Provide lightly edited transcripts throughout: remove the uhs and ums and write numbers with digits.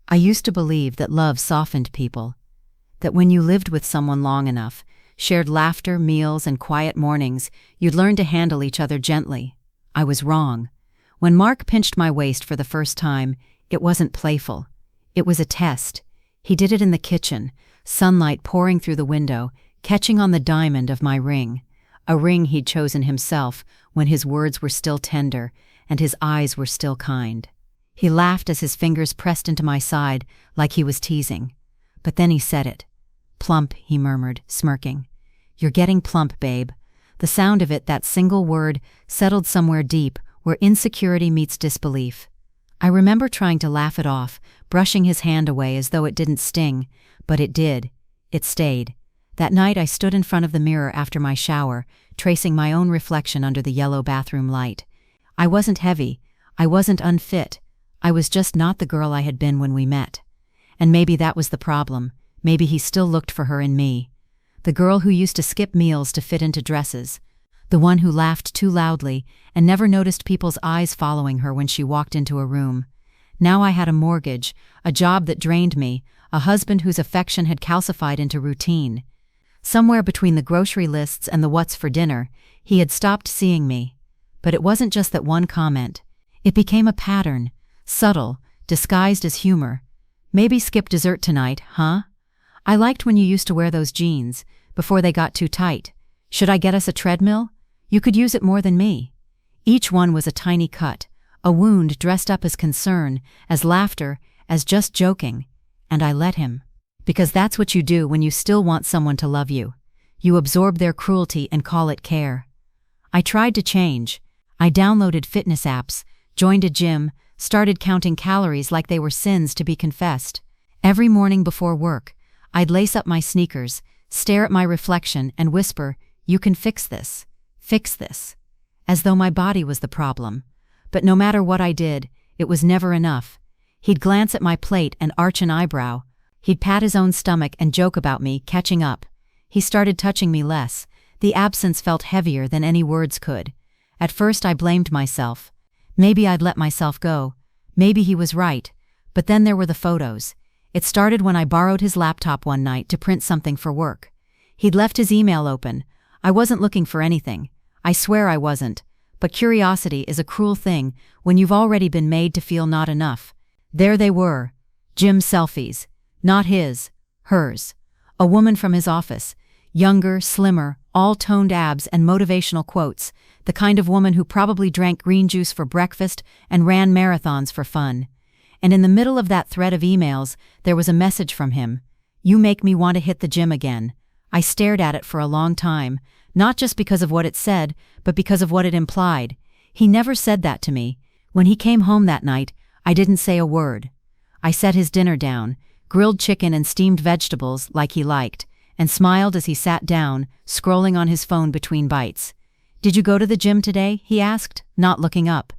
I used to believe that love softened people, that when you lived with someone long enough, shared laughter, meals, and quiet mornings, you'd learn to handle each other gently. I was wrong. When Mark pinched my waist for the first time, it wasn't playful. It was a test. He did it in the kitchen, sunlight pouring through the window, catching on the diamond of my ring, a ring he'd chosen himself when his words were still tender and his eyes were still kind. He laughed as his fingers pressed into my side like he was teasing. But then he said it. "Plump," he murmured, smirking. "You're getting plump, babe." The sound of it, that single word, settled somewhere deep where insecurity meets disbelief. I remember trying to laugh it off, brushing his hand away as though it didn't sting, but it did. It stayed. That night I stood in front of the mirror after my shower, tracing my own reflection under the yellow bathroom light. I wasn't heavy. I wasn't unfit. I was just not the girl I had been when we met. And maybe that was the problem. Maybe he still looked for her in me. The girl who used to skip meals to fit into dresses. The one who laughed too loudly and never noticed people's eyes following her when she walked into a room. Now I had a mortgage, a job that drained me, a husband whose affection had calcified into routine. Somewhere between the grocery lists and the what's for dinner, he had stopped seeing me. But it wasn't just that one comment. It became a pattern, subtle, disguised as humor. "Maybe skip dessert tonight, huh? I liked when you used to wear those jeans, before they got too tight. Should I get us a treadmill? You could use it more than me." Each one was a tiny cut, a wound dressed up as concern, as laughter, as just joking. And I let him. Because that's what you do when you still want someone to love you. You absorb their cruelty and call it care. I tried to change. I downloaded fitness apps, joined a gym, started counting calories like they were sins to be confessed. Every morning before work, I'd lace up my sneakers, stare at my reflection, and whisper, "You can fix this. Fix this." As though my body was the problem. But no matter what I did, it was never enough. He'd glance at my plate and arch an eyebrow. He'd pat his own stomach and joke about me catching up. He started touching me less. The absence felt heavier than any words could. At first I blamed myself. Maybe I'd let myself go. Maybe he was right. But then there were the photos. It started when I borrowed his laptop one night to print something for work. He'd left his email open. I wasn't looking for anything. I swear I wasn't. But curiosity is a cruel thing when you've already been made to feel not enough. There they were. Gym selfies. Not his. Hers. A woman from his office. Younger, slimmer, all-toned abs and motivational quotes. The kind of woman who probably drank green juice for breakfast and ran marathons for fun. And in the middle of that thread of emails, there was a message from him. "You make me want to hit the gym again." I stared at it for a long time, not just because of what it said, but because of what it implied. He never said that to me. When he came home that night, I didn't say a word. I set his dinner down, grilled chicken and steamed vegetables like he liked, and smiled as he sat down, scrolling on his phone between bites. "Did you go to the gym today?" he asked, not looking up.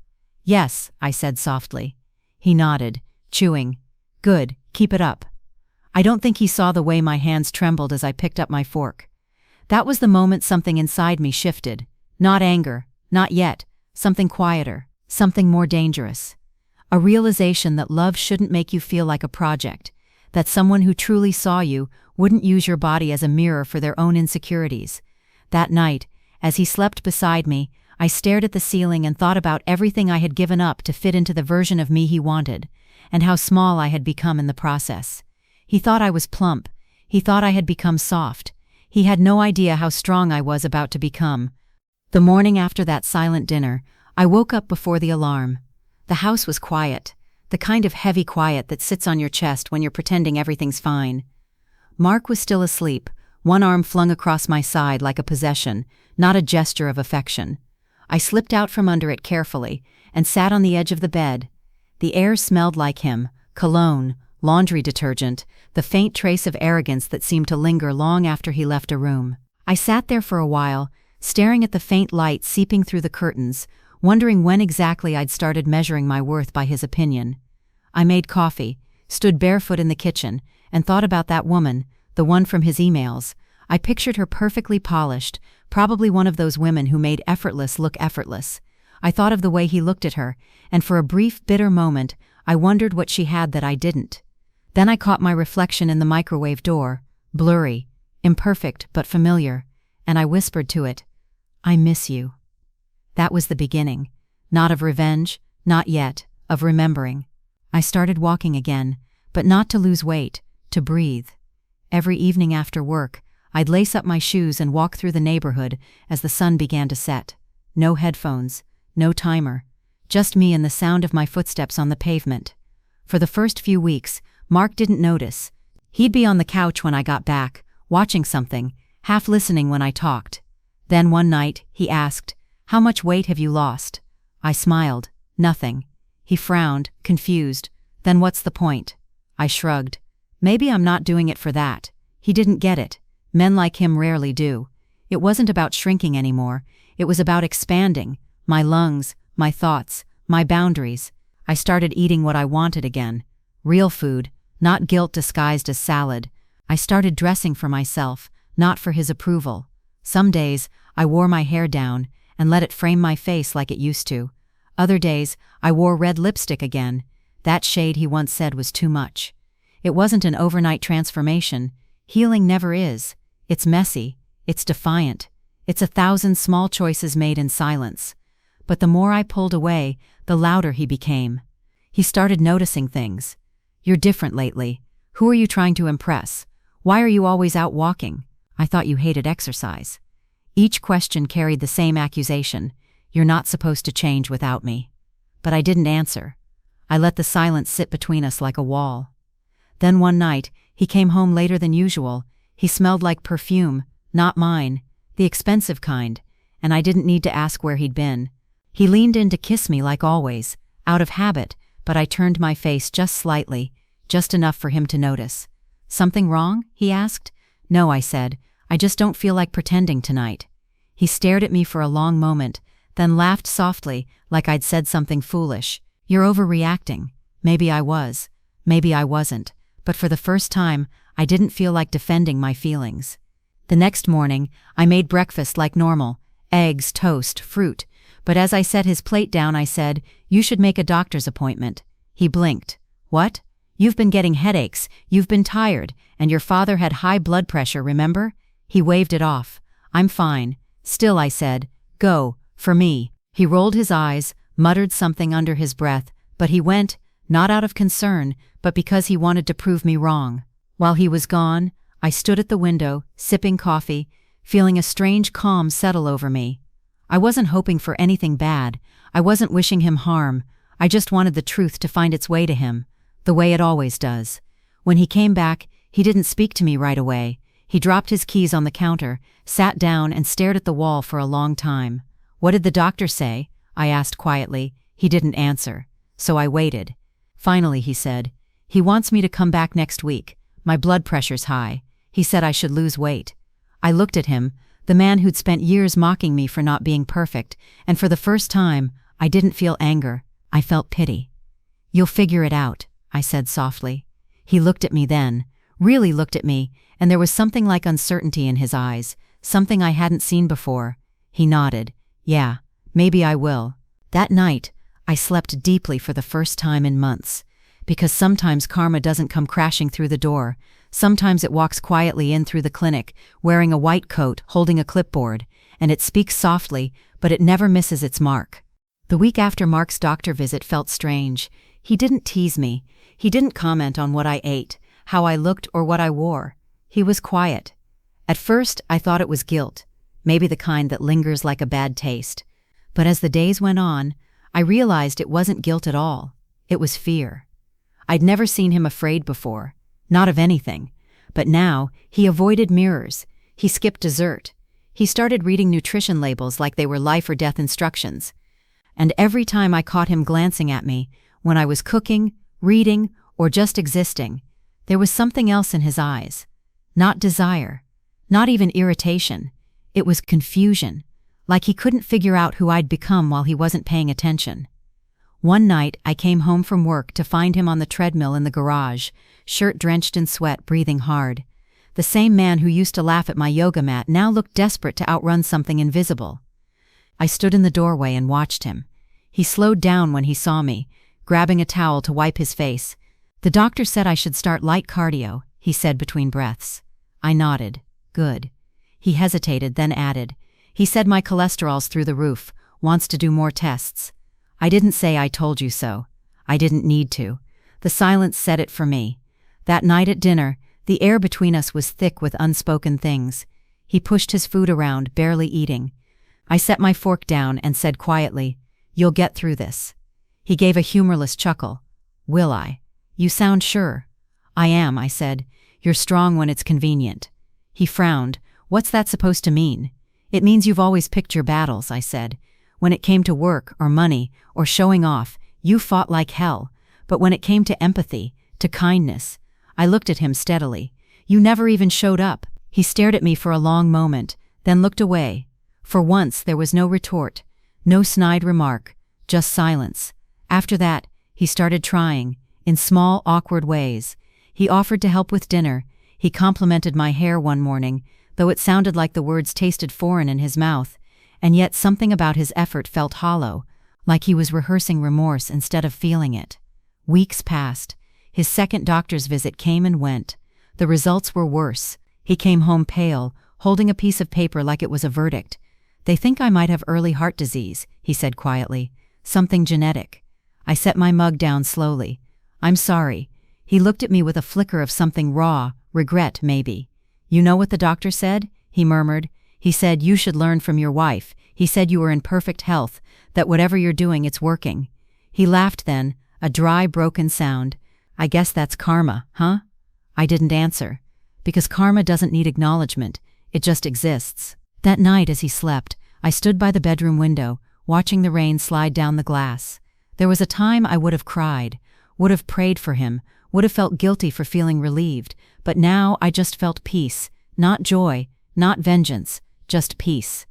"Yes," I said softly. He nodded, chewing. "Good, keep it up." I don't think he saw the way my hands trembled as I picked up my fork. That was the moment something inside me shifted. Not anger, not yet, something quieter, something more dangerous. A realization that love shouldn't make you feel like a project, that someone who truly saw you wouldn't use your body as a mirror for their own insecurities. That night, as he slept beside me, I stared at the ceiling and thought about everything I had given up to fit into the version of me he wanted, and how small I had become in the process. He thought I was plump. He thought I had become soft. He had no idea how strong I was about to become. The morning after that silent dinner, I woke up before the alarm. The house was quiet, the kind of heavy quiet that sits on your chest when you're pretending everything's fine. Mark was still asleep, one arm flung across my side like a possession, not a gesture of affection. I slipped out from under it carefully and sat on the edge of the bed. The air smelled like him, cologne, laundry detergent, the faint trace of arrogance that seemed to linger long after he left a room. I sat there for a while, staring at the faint light seeping through the curtains, wondering when exactly I'd started measuring my worth by his opinion. I made coffee, stood barefoot in the kitchen, and thought about that woman, the one from his emails. I pictured her perfectly polished, probably one of those women who made effortless look effortless. I thought of the way he looked at her, and for a brief, bitter moment, I wondered what she had that I didn't. Then I caught my reflection in the microwave door, blurry, imperfect but familiar, and I whispered to it, "I miss you." That was the beginning, not of revenge, not yet, of remembering. I started walking again, but not to lose weight, to breathe. Every evening after work, I'd lace up my shoes and walk through the neighborhood as the sun began to set. No headphones, no timer, just me and the sound of my footsteps on the pavement. For the first few weeks, Mark didn't notice. He'd be on the couch when I got back, watching something, half listening when I talked. Then one night, he asked, "How much weight have you lost?" I smiled. "Nothing." He frowned, confused. "Then what's the point?" I shrugged. "Maybe I'm not doing it for that." He didn't get it. Men like him rarely do. It wasn't about shrinking anymore. It was about expanding. My lungs, my thoughts, my boundaries. I started eating what I wanted again. Real food, not guilt disguised as salad. I started dressing for myself, not for his approval. Some days, I wore my hair down and let it frame my face like it used to. Other days, I wore red lipstick again. That shade he once said was too much. It wasn't an overnight transformation. Healing never is. It's messy. It's defiant. It's 1,000 small choices made in silence. But the more I pulled away, the louder he became. He started noticing things. "You're different lately. Who are you trying to impress? Why are you always out walking? I thought you hated exercise." Each question carried the same accusation. "You're not supposed to change without me." But I didn't answer. I let the silence sit between us like a wall. Then one night, he came home later than usual. He smelled like perfume, not mine, the expensive kind, and I didn't need to ask where he'd been. He leaned in to kiss me like always, out of habit, but I turned my face just slightly, just enough for him to notice. "Something wrong?" he asked. "No," I said. "I just don't feel like pretending tonight." He stared at me for a long moment, then laughed softly, like I'd said something foolish. "You're overreacting." Maybe I was. Maybe I wasn't. But for the first time, I didn't feel like defending my feelings. The next morning, I made breakfast like normal. Eggs, toast, fruit. But as I set his plate down, I said, "You should make a doctor's appointment." He blinked. "What?" "You've been getting headaches, you've been tired, and your father had high blood pressure, remember?" He waved it off. "I'm fine." "Still," I said, "go, for me." He rolled his eyes, muttered something under his breath, but he went, not out of concern, but because he wanted to prove me wrong. While he was gone, I stood at the window, sipping coffee, feeling a strange calm settle over me. I wasn't hoping for anything bad. I wasn't wishing him harm. I just wanted the truth to find its way to him, the way it always does. When he came back, he didn't speak to me right away. He dropped his keys on the counter, sat down and stared at the wall for a long time. "What did the doctor say?" I asked quietly. He didn't answer. So I waited. Finally, he said, "He wants me to come back next week. My blood pressure's high. He said I should lose weight." I looked at him, the man who'd spent years mocking me for not being perfect, and for the first time, I didn't feel anger. I felt pity. "You'll figure it out," I said softly. He looked at me then, really looked at me, and there was something like uncertainty in his eyes, something I hadn't seen before. He nodded. "Yeah, maybe I will." That night, I slept deeply for the first time in months. Because sometimes karma doesn't come crashing through the door. Sometimes it walks quietly in through the clinic, wearing a white coat, holding a clipboard, and it speaks softly, but it never misses its mark. The week after Mark's doctor visit felt strange. He didn't tease me. He didn't comment on what I ate, how I looked, or what I wore. He was quiet. At first, I thought it was guilt, maybe the kind that lingers like a bad taste. But as the days went on, I realized it wasn't guilt at all. It was fear. I'd never seen him afraid before, not of anything. But now, he avoided mirrors. He skipped dessert. He started reading nutrition labels like they were life or death instructions. And every time I caught him glancing at me, when I was cooking, reading, or just existing, there was something else in his eyes. Not desire. Not even irritation. It was confusion. Like he couldn't figure out who I'd become while he wasn't paying attention. One night, I came home from work to find him on the treadmill in the garage, shirt drenched in sweat, breathing hard. The same man who used to laugh at my yoga mat now looked desperate to outrun something invisible. I stood in the doorway and watched him. He slowed down when he saw me, grabbing a towel to wipe his face. "The doctor said I should start light cardio," he said between breaths. I nodded. Good. He hesitated, then added, "He said my cholesterol's through the roof, wants to do more tests." I didn't say I told you so. I didn't need to. The silence said it for me. That night at dinner, the air between us was thick with unspoken things. He pushed his food around, barely eating. I set my fork down and said quietly, "You'll get through this." He gave a humorless chuckle. "Will I? You sound sure." "I am," I said. "You're strong when it's convenient." He frowned. "What's that supposed to mean?" "It means you've always picked your battles," I said. "When it came to work or money or showing off, you fought like hell. But when it came to empathy, to kindness," I looked at him steadily, "you never even showed up." He stared at me for a long moment, then looked away. For once there was no retort, no snide remark, just silence. After that, he started trying, in small, awkward ways. He offered to help with dinner. He complimented my hair one morning, though it sounded like the words tasted foreign in his mouth, and yet something about his effort felt hollow, like he was rehearsing remorse instead of feeling it. Weeks passed. His second doctor's visit came and went. The results were worse. He came home pale, holding a piece of paper like it was a verdict. "They think I might have early heart disease," he said quietly. "Something genetic." I set my mug down slowly. "I'm sorry." He looked at me with a flicker of something raw, regret maybe. "You know what the doctor said?" he murmured. "He said you should learn from your wife. He said you were in perfect health, that whatever you're doing, it's working." He laughed then, a dry, broken sound. "I guess that's karma, huh?" I didn't answer. Because karma doesn't need acknowledgement, it just exists. That night as he slept, I stood by the bedroom window, watching the rain slide down the glass. There was a time I would have cried, would have prayed for him, would have felt guilty for feeling relieved, but now I just felt peace, not joy, not vengeance, just peace.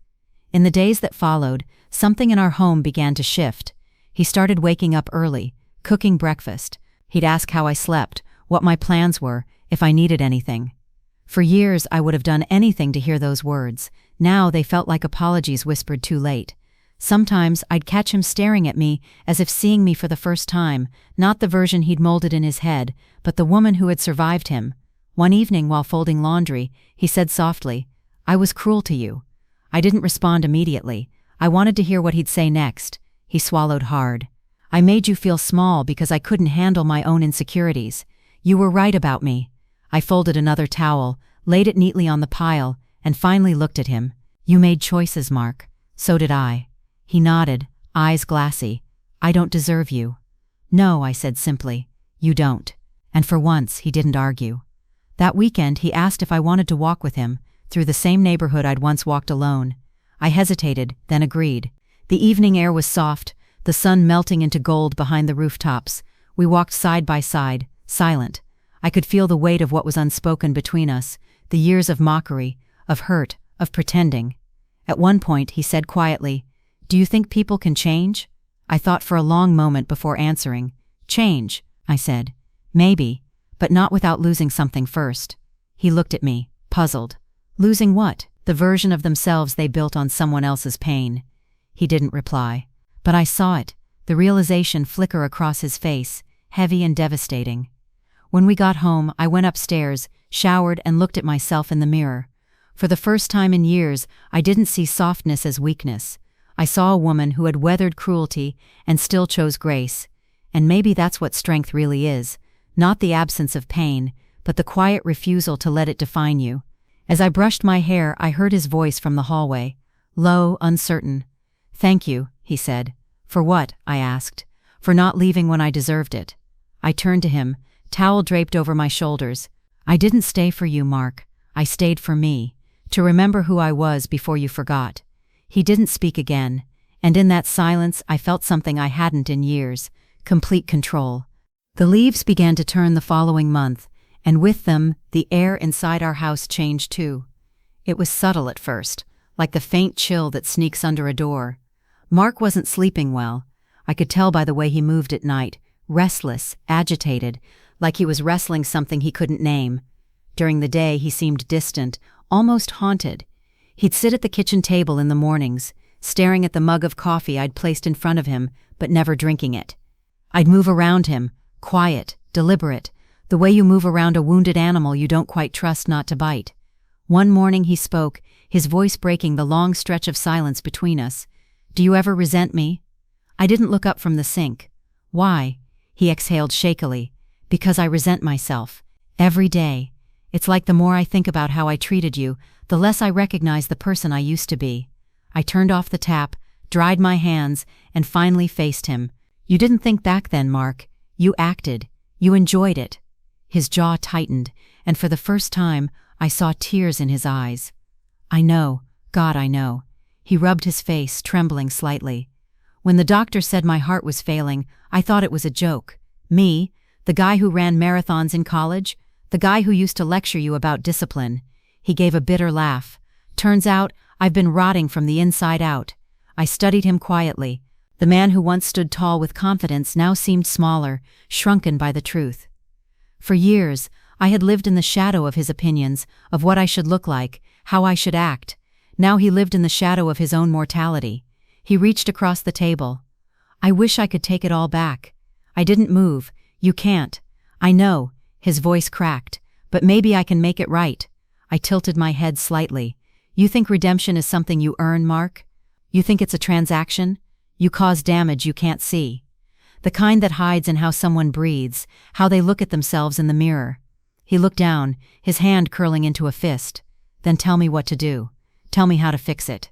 In the days that followed, something in our home began to shift. He started waking up early, cooking breakfast. He'd ask how I slept, what my plans were, if I needed anything. For years I would have done anything to hear those words. Now they felt like apologies whispered too late. Sometimes I'd catch him staring at me as if seeing me for the first time, not the version he'd molded in his head, but the woman who had survived him. One evening while folding laundry, he said softly, "I was cruel to you." I didn't respond immediately. I wanted to hear what he'd say next. He swallowed hard. "I made you feel small because I couldn't handle my own insecurities. You were right about me." I folded another towel, laid it neatly on the pile, and finally looked at him. "You made choices, Mark. So did I." He nodded, eyes glassy. "I don't deserve you." "No," I said simply. "You don't." And for once, he didn't argue. That weekend, he asked if I wanted to walk with him, through the same neighborhood I'd once walked alone. I hesitated, then agreed. The evening air was soft, the sun melting into gold behind the rooftops. We walked side by side, silent. I could feel the weight of what was unspoken between us, the years of mockery, of hurt, of pretending. At one point, he said quietly, "Do you think people can change?" I thought for a long moment before answering. "Change," I said. "Maybe, but not without losing something first." He looked at me, puzzled. "Losing what?" "The version of themselves they built on someone else's pain." He didn't reply. But I saw it, the realization flicker across his face, heavy and devastating. When we got home, I went upstairs, showered, and looked at myself in the mirror. For the first time in years, I didn't see softness as weakness. I saw a woman who had weathered cruelty and still chose grace. And maybe that's what strength really is, not the absence of pain, but the quiet refusal to let it define you. As I brushed my hair, I heard his voice from the hallway, low, uncertain. "Thank you," he said. "For what?" I asked. "For not leaving when I deserved it." I turned to him, towel draped over my shoulders. "I didn't stay for you, Mark. I stayed for me, to remember who I was before you forgot." He didn't speak again, and in that silence I felt something I hadn't in years, complete control. The leaves began to turn the following month, and with them, the air inside our house changed too. It was subtle at first, like the faint chill that sneaks under a door. Mark wasn't sleeping well. I could tell by the way he moved at night, restless, agitated, like he was wrestling something he couldn't name. During the day, he seemed distant, almost haunted. He'd sit at the kitchen table in the mornings, staring at the mug of coffee I'd placed in front of him, but never drinking it. I'd move around him, quiet, deliberate, the way you move around a wounded animal you don't quite trust not to bite. One morning he spoke, his voice breaking the long stretch of silence between us. "Do you ever resent me?" I didn't look up from the sink. "Why?" He exhaled shakily. "Because I resent myself. Every day. It's like the more I think about how I treated you, the less I recognize the person I used to be." I turned off the tap, dried my hands, and finally faced him. "You didn't think back then, Mark. You acted. You enjoyed it." His jaw tightened, and for the first time, I saw tears in his eyes. "I know. God, I know." He rubbed his face, trembling slightly. "When the doctor said my heart was failing, I thought it was a joke. Me, the guy who ran marathons in college, the guy who used to lecture you about discipline." He gave a bitter laugh. "Turns out, I've been rotting from the inside out." I studied him quietly. The man who once stood tall with confidence now seemed smaller, shrunken by the truth. For years, I had lived in the shadow of his opinions, of what I should look like, how I should act. Now he lived in the shadow of his own mortality. He reached across the table. "I wish I could take it all back." I didn't move. "You can't." "I know," his voice cracked, "but maybe I can make it right." I tilted my head slightly. "You think redemption is something you earn, Mark? You think it's a transaction? You cause damage you can't see. The kind that hides in how someone breathes, how they look at themselves in the mirror." He looked down, his hand curling into a fist. "Then tell me what to do. Tell me how to fix it."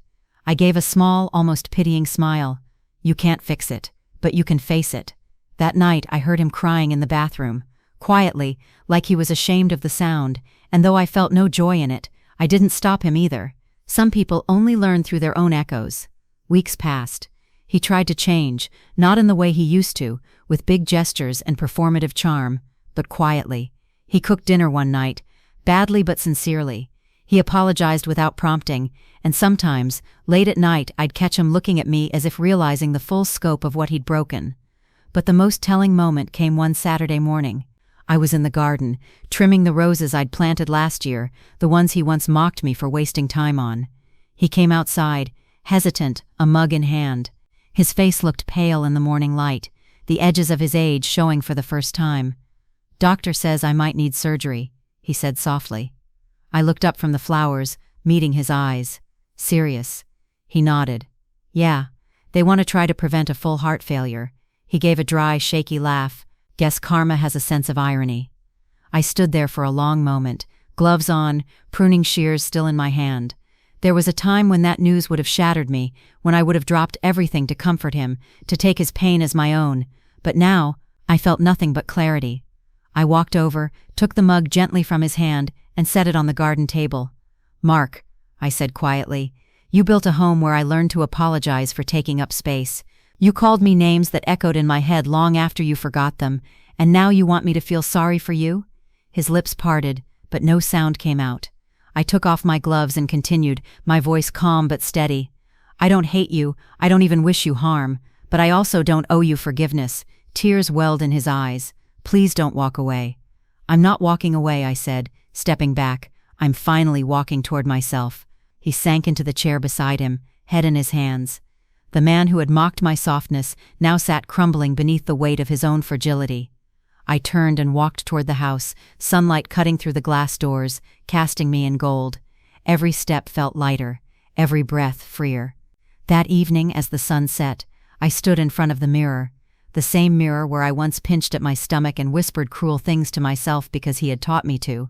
I gave a small, almost pitying smile. "You can't fix it, but you can face it." That night I heard him crying in the bathroom, quietly, like he was ashamed of the sound, and though I felt no joy in it, I didn't stop him either. Some people only learn through their own echoes. Weeks passed. He tried to change, not in the way he used to, with big gestures and performative charm, but quietly. He cooked dinner one night, badly but sincerely. He apologized without prompting, and sometimes, late at night, I'd catch him looking at me as if realizing the full scope of what he'd broken. But the most telling moment came one Saturday morning. I was in the garden, trimming the roses I'd planted last year, the ones he once mocked me for wasting time on. He came outside, hesitant, a mug in hand. His face looked pale in the morning light, the edges of his age showing for the first time. "Doctor says I might need surgery," he said softly. I looked up from the flowers, meeting his eyes. "Serious?" He nodded. "Yeah, they want to try to prevent a full heart failure." He gave a dry, shaky laugh. "Guess karma has a sense of irony." I stood there for a long moment, gloves on, pruning shears still in my hand. There was a time when that news would have shattered me, when I would have dropped everything to comfort him, to take his pain as my own. But now, I felt nothing but clarity. I walked over, took the mug gently from his hand, and set it on the garden table. "Mark," I said quietly, "you built a home where I learned to apologize for taking up space. You called me names that echoed in my head long after you forgot them, and now you want me to feel sorry for you?" His lips parted, but no sound came out. I took off my gloves and continued, my voice calm but steady. "I don't hate you, I don't even wish you harm, but I also don't owe you forgiveness." Tears welled in his eyes. "Please don't walk away." "I'm not walking away," I said, stepping back. "I'm finally walking toward myself." He sank into the chair beside him, head in his hands. The man who had mocked my softness now sat crumbling beneath the weight of his own fragility. I turned and walked toward the house, sunlight cutting through the glass doors, casting me in gold. Every step felt lighter, every breath freer. That evening, as the sun set, I stood in front of the mirror, the same mirror where I once pinched at my stomach and whispered cruel things to myself because he had taught me to.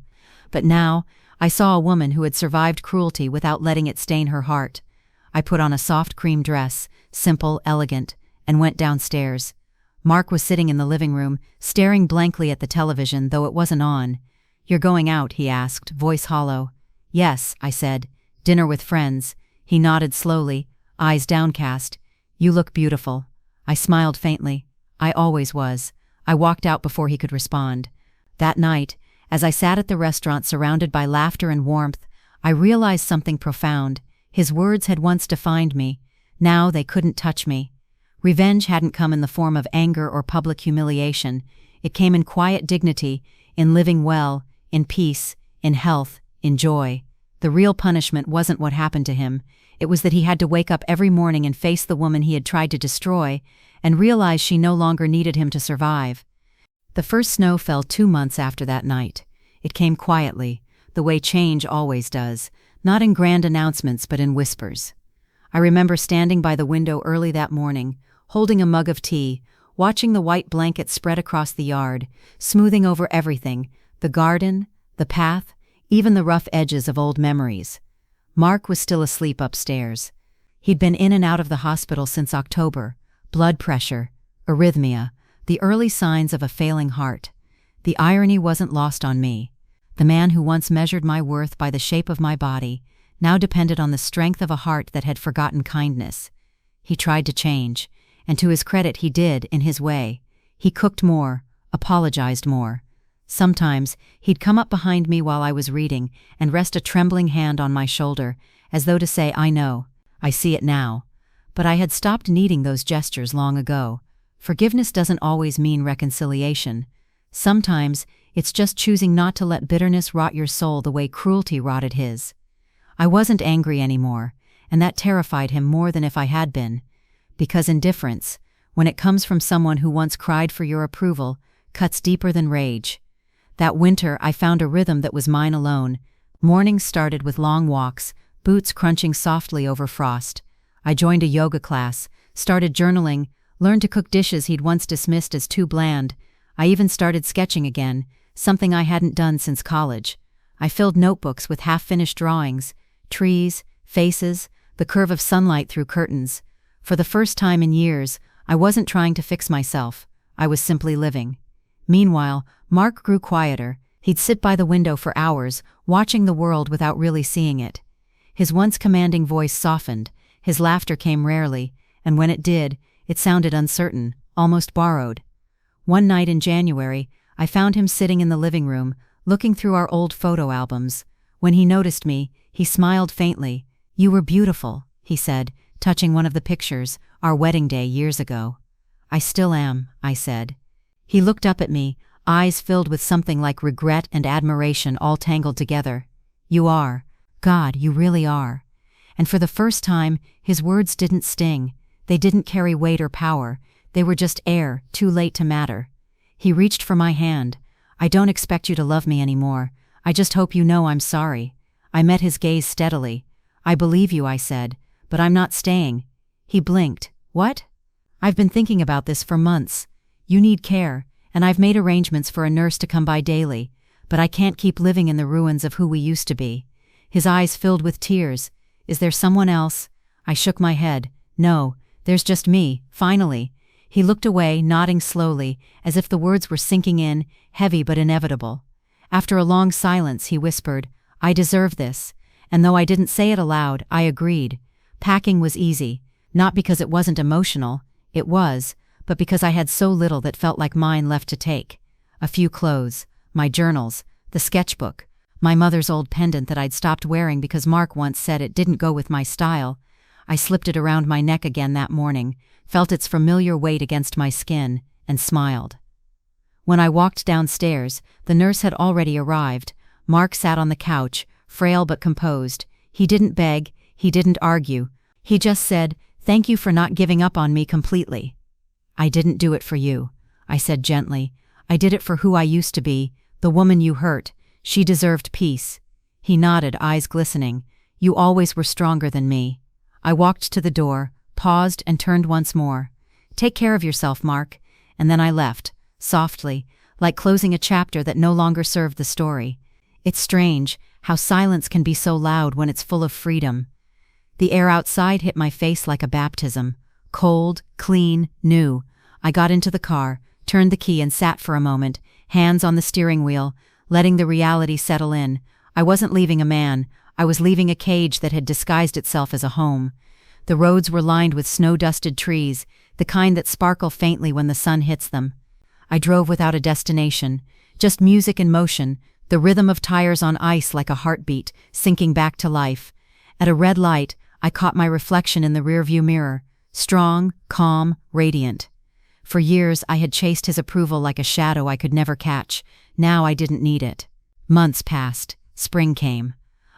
But now, I saw a woman who had survived cruelty without letting it stain her heart. I put on a soft cream dress, simple, elegant, and went downstairs. Mark was sitting in the living room, staring blankly at the television, though it wasn't on. "You're going out?" he asked, voice hollow. "Yes," I said. "Dinner with friends." He nodded slowly, eyes downcast. "You look beautiful." I smiled faintly. I always was. I walked out before he could respond. That night, as I sat at the restaurant surrounded by laughter and warmth, I realized something profound. His words had once defined me. Now they couldn't touch me. Revenge hadn't come in the form of anger or public humiliation. It came in quiet dignity, in living well, in peace, in health, in joy. The real punishment wasn't what happened to him. It was that he had to wake up every morning and face the woman he had tried to destroy, and realize she no longer needed him to survive. The first snow fell 2 months after that night. It came quietly, the way change always does, not in grand announcements but in whispers. I remember standing by the window early that morning, holding a mug of tea, watching the white blanket spread across the yard, smoothing over everything, the garden, the path, even the rough edges of old memories. Mark was still asleep upstairs. He'd been in and out of the hospital since October. Blood pressure, arrhythmia, the early signs of a failing heart. The irony wasn't lost on me. The man who once measured my worth by the shape of my body now depended on the strength of a heart that had forgotten kindness. He tried to change, and to his credit he did, in his way. He cooked more, apologized more. Sometimes he'd come up behind me while I was reading and rest a trembling hand on my shoulder, as though to say, "I know, I see it now." But I had stopped needing those gestures long ago. Forgiveness doesn't always mean reconciliation. Sometimes it's just choosing not to let bitterness rot your soul the way cruelty rotted his. I wasn't angry anymore, and that terrified him more than if I had been. Because indifference, when it comes from someone who once cried for your approval, cuts deeper than rage. That winter I found a rhythm that was mine alone. Mornings started with long walks, boots crunching softly over frost. I joined a yoga class, started journaling, learned to cook dishes he'd once dismissed as too bland. I even started sketching again, something I hadn't done since college. I filled notebooks with half-finished drawings, trees, faces, the curve of sunlight through curtains. For the first time in years, I wasn't trying to fix myself. I was simply living. Meanwhile, Mark grew quieter. He'd sit by the window for hours, watching the world without really seeing it. His once commanding voice softened, his laughter came rarely, and when it did, it sounded uncertain, almost borrowed. One night in January, I found him sitting in the living room, looking through our old photo albums. When he noticed me, he smiled faintly. "You were beautiful," he said, touching one of the pictures, our wedding day years ago. "I still am," I said. He looked up at me, eyes filled with something like regret and admiration all tangled together. "You are. God, you really are." And for the first time, his words didn't sting. They didn't carry weight or power. They were just air, too late to matter. He reached for my hand. "I don't expect you to love me anymore. I just hope you know I'm sorry." I met his gaze steadily. "I believe you," I said, "but I'm not staying." He blinked. "What?" "I've been thinking about this for months. You need care, and I've made arrangements for a nurse to come by daily, but I can't keep living in the ruins of who we used to be." His eyes filled with tears. "Is there someone else?" I shook my head. "No, there's just me, finally." He looked away, nodding slowly, as if the words were sinking in, heavy but inevitable. After a long silence, he whispered, "I deserve this." And though I didn't say it aloud, I agreed. Packing was easy, not because it wasn't emotional, it was, but because I had so little that felt like mine left to take. A few clothes, my journals, the sketchbook, my mother's old pendant that I'd stopped wearing because Mark once said it didn't go with my style. I slipped it around my neck again that morning, felt its familiar weight against my skin, and smiled. When I walked downstairs, the nurse had already arrived. Mark sat on the couch, frail but composed. He didn't beg, he didn't argue. He just said, "Thank you for not giving up on me completely." "I didn't do it for you," I said gently. "I did it for who I used to be, the woman you hurt. She deserved peace." He nodded, eyes glistening. "You always were stronger than me." I walked to the door, paused, and turned once more. "Take care of yourself, Mark." And then I left, softly, like closing a chapter that no longer served the story. It's strange how silence can be so loud when it's full of freedom. The air outside hit my face like a baptism. Cold, clean, new. I got into the car, turned the key and sat for a moment, hands on the steering wheel, letting the reality settle in. I wasn't leaving a man. I was leaving a cage that had disguised itself as a home. The roads were lined with snow-dusted trees, the kind that sparkle faintly when the sun hits them. I drove without a destination, just music and motion, the rhythm of tires on ice like a heartbeat, sinking back to life. At a red light, I caught my reflection in the rearview mirror, strong, calm, radiant. For years, I had chased his approval like a shadow I could never catch. Now I didn't need it. Months passed. Spring came.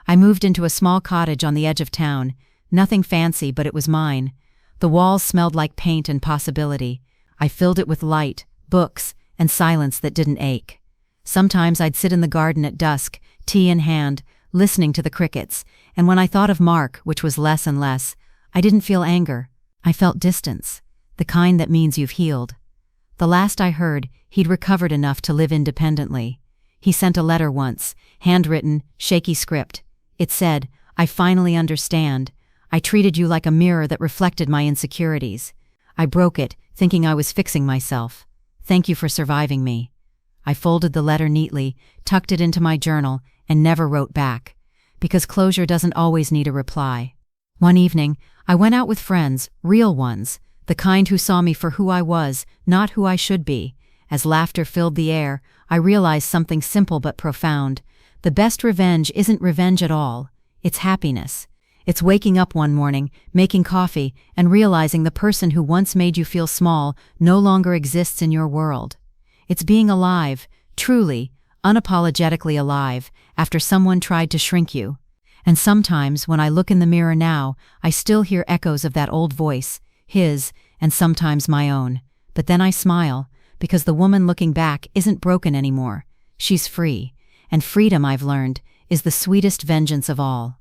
I moved into a small cottage on the edge of town. Nothing fancy, but it was mine. The walls smelled like paint and possibility. I filled it with light, books, and silence that didn't ache. Sometimes I'd sit in the garden at dusk, tea in hand, listening to the crickets, and when I thought of Mark, which was less and less, I didn't feel anger. I felt distance, the kind that means you've healed. The last I heard, he'd recovered enough to live independently. He sent a letter once, handwritten, shaky script. It said, "I finally understand. I treated you like a mirror that reflected my insecurities. I broke it, thinking I was fixing myself. Thank you for surviving me." I folded the letter neatly, tucked it into my journal, and never wrote back. Because closure doesn't always need a reply. One evening, I went out with friends, real ones, the kind who saw me for who I was, not who I should be. As laughter filled the air, I realized something simple but profound. The best revenge isn't revenge at all. It's happiness. It's waking up one morning, making coffee, and realizing the person who once made you feel small no longer exists in your world. It's being alive, truly, unapologetically alive, after someone tried to shrink you. And sometimes, when I look in the mirror now, I still hear echoes of that old voice, his, and sometimes my own. But then I smile, because the woman looking back isn't broken anymore. She's free. And freedom, I've learned, is the sweetest vengeance of all.